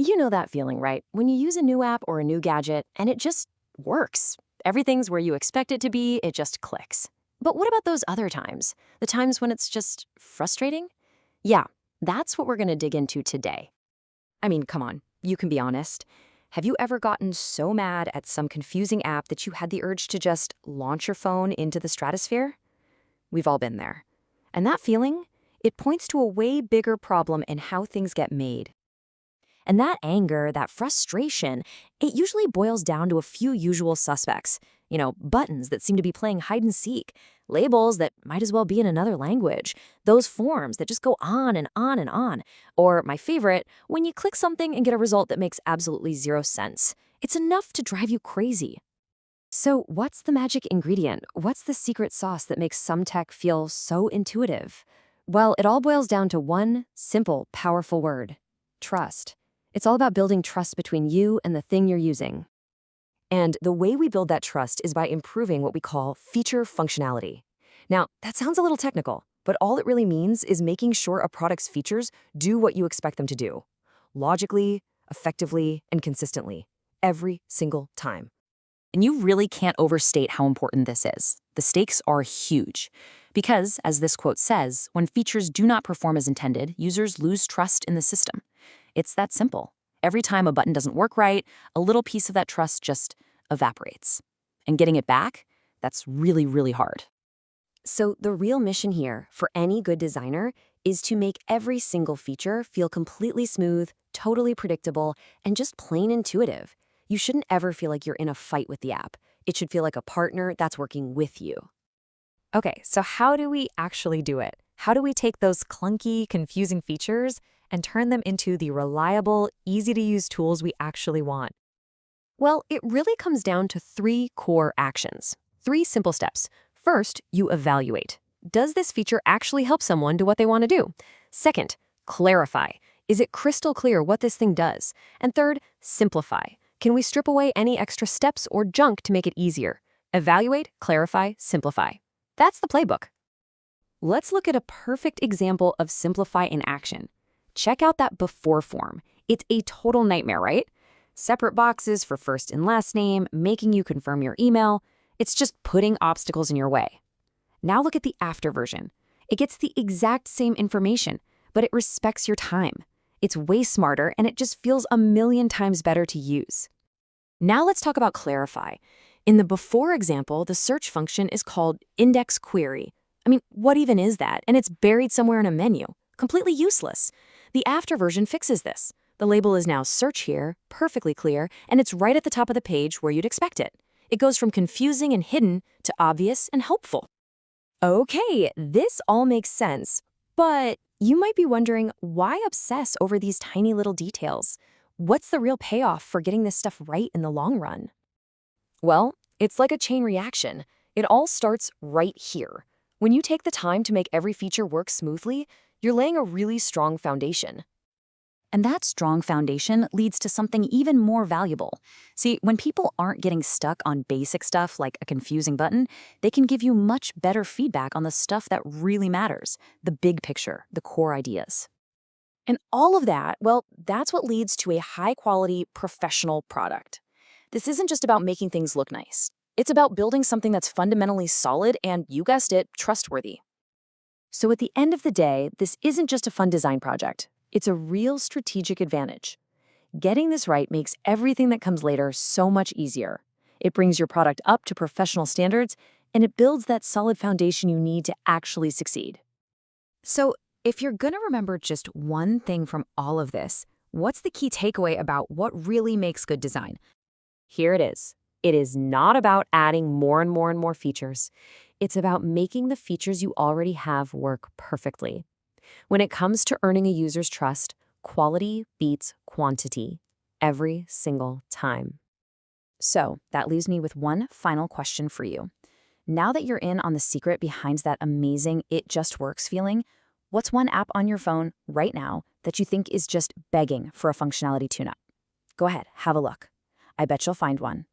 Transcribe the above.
You know that feeling, right? When you use a new app or a new gadget and it just works. Everything's where you expect it to be, it just clicks. But what about those other times? The times when it's just frustrating? Yeah, that's what we're going to dig into today. I mean, come on, you can be honest. Have you ever gotten so mad at some confusing app that you had the urge to just launch your phone into the stratosphere? We've all been there. And that feeling, it points to a way bigger problem in how things get made. And that anger, that frustration, it usually boils down to a few usual suspects. Buttons that seem to be playing hide and seek, labels that might as well be in another language, those forms that just go on and on and on. Or, my favorite, when you click something and get a result that makes absolutely zero sense. It's enough to drive you crazy. So, what's the magic ingredient? What's the secret sauce that makes some tech feel so intuitive? Well, it all boils down to one simple, powerful word: trust. It's all about building trust between you and the thing you're using. And the way we build that trust is by improving what we call feature functionality. Now, that sounds a little technical, but all it really means is making sure a product's features do what you expect them to do. Logically, effectively, and consistently. Every single time. And you really can't overstate how important this is. The stakes are huge. Because, as this quote says, when features do not perform as intended, users lose trust in the system. It's that simple. Every time a button doesn't work right, a little piece of that trust just evaporates. And getting it back, that's really, really hard. So the real mission here, for any good designer, is to make every single feature feel completely smooth, totally predictable, and just plain intuitive. You shouldn't ever feel like you're in a fight with the app. It should feel like a partner that's working with you. Okay, so how do we actually do it? How do we take those clunky, confusing features and turn them into the reliable, easy-to-use tools we actually want? Well, it really comes down to 3 core actions. 3 simple steps. First, you evaluate. Does this feature actually help someone do what they want to do? Second, clarify. Is it crystal clear what this thing does? And third, simplify. Can we strip away any extra steps or junk to make it easier? Evaluate, clarify, simplify. That's the playbook. Let's look at a perfect example of simplify in action. Check out that before form. It's a total nightmare, right? Separate boxes for first and last name, making you confirm your email. It's just putting obstacles in your way. Now look at the after version. It gets the exact same information, but it respects your time. It's way smarter, and it just feels a million times better to use. Now let's talk about clarify. In the before example, the search function is called index query. I mean, what even is that? And it's buried somewhere in a menu. Completely useless. The after version fixes this. The label is now search here, perfectly clear, and it's right at the top of the page where you'd expect it. It goes from confusing and hidden to obvious and helpful. Okay, this all makes sense, but you might be wondering, why obsess over these tiny little details? What's the real payoff for getting this stuff right in the long run? Well, it's like a chain reaction. It all starts right here. When you take the time to make every feature work smoothly, you're laying a really strong foundation. And that strong foundation leads to something even more valuable. See, when people aren't getting stuck on basic stuff like a confusing button, they can give you much better feedback on the stuff that really matters, the big picture, the core ideas. And all of that, well, that's what leads to a high-quality, professional product. This isn't just about making things look nice. It's about building something that's fundamentally solid and, you guessed it, trustworthy. So at the end of the day, this isn't just a fun design project. It's a real strategic advantage. Getting this right makes everything that comes later so much easier. It brings your product up to professional standards, and it builds that solid foundation you need to actually succeed. So, if you're gonna remember just one thing from all of this, what's the key takeaway about what really makes good design? Here it is. It is not about adding more and more and more features. It's about making the features you already have work perfectly. When it comes to earning a user's trust, quality beats quantity every single time. So that leaves me with one final question for you. Now that you're in on the secret behind that amazing "it just works" feeling, what's one app on your phone right now that you think is just begging for a functionality tune-up? Go ahead, have a look. I bet you'll find one.